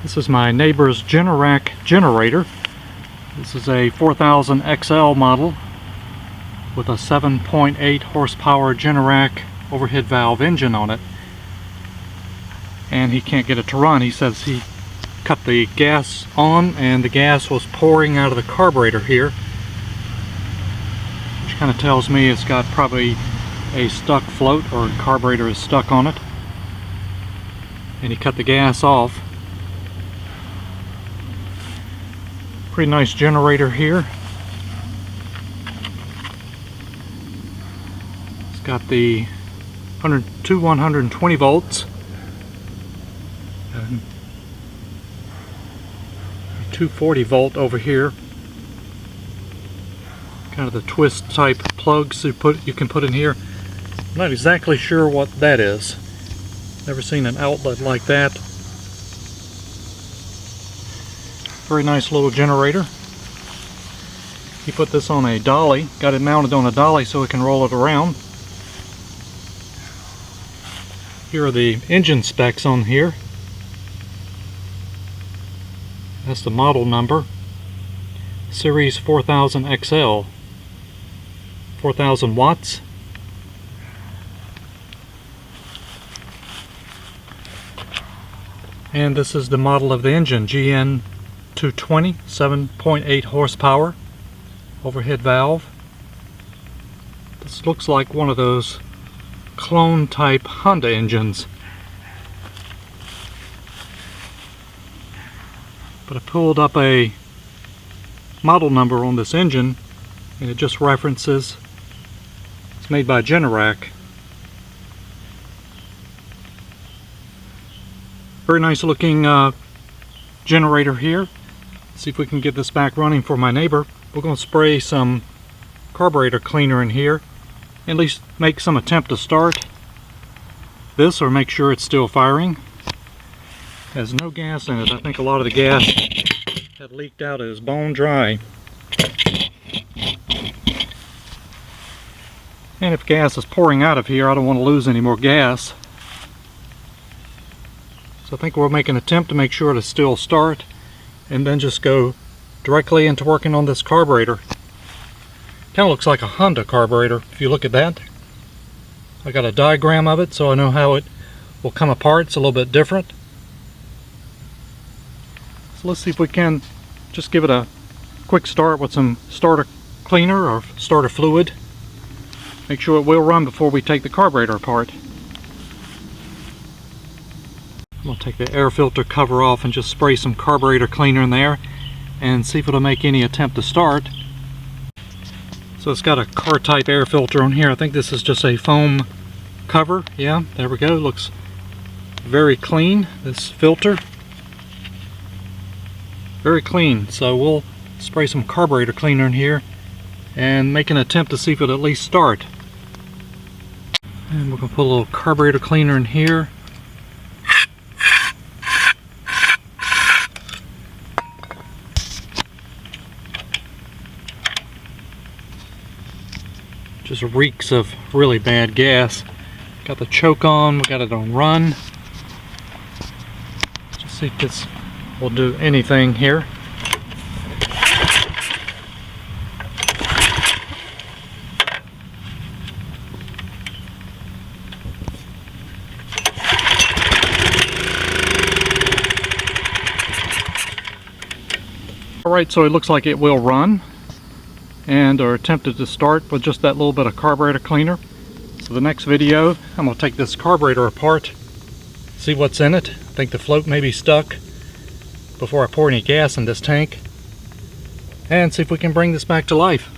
This is my neighbor's Generac Generator. This is a 4000 XL model with a 7.8 horsepower Generac overhead valve engine on it. And he can't get it to run. He says he cut the gas on and the gas was pouring out of the carburetor here, which kind of tells me it's got probably a stuck float or carburetor is stuck on it. And he cut the gas off. Pretty nice generator here. It's got the 120 volts and 240 volt over here. Kind of the twist type plugs you can put in here. I'm not exactly sure what that is. Never seen an outlet like that. Very nice little generator. He put this on a dolly, got it mounted on a dolly so it can roll it around. Here are the engine specs on here. That's the model number. Series 4000 XL. 4000 watts. And this is the model of the engine, GN-220, 7.8 horsepower, overhead valve. This looks like one of those clone type Honda engines. But I pulled up a model number on this engine and it just references it's made by Generac. Very nice looking generator here. See if we can get this back running for my neighbor. We're going to spray some carburetor cleaner in here, at least make some attempt to start this or make sure it's still firing. Has no gas in it. I think a lot of the gas had leaked out. It is bone dry. And if gas is pouring out of here, I don't want to lose any more gas. So I think we'll make an attempt to make sure to still start and then just go directly into working on this carburetor. Kind of looks like a Honda carburetor if you look at that. I got a diagram of it so I know how it will come apart. It's a little bit different. So let's see if we can just give it a quick start with some starter cleaner or starter fluid. Make sure it will run before we take the carburetor apart. I'm going to take the air filter cover off and just spray some carburetor cleaner in there and see if it'll make any attempt to start. So it's got a car type air filter on here. I think this is just a foam cover. Yeah, there we go. Looks very clean, this filter. Very clean. So we'll spray some carburetor cleaner in here and make an attempt to see if it'll at least start. And we're going to put a little carburetor cleaner in here. Just reeks of really bad gas. Got the choke on, we got it on run. Just see if this will do anything here. Alright, so it looks like it will run and are attempted to start with just that little bit of carburetor cleaner. So the next video, I'm going to take this carburetor apart, see what's in it. I think the float may be stuck before I pour any gas in this tank, and see if we can bring this back to life.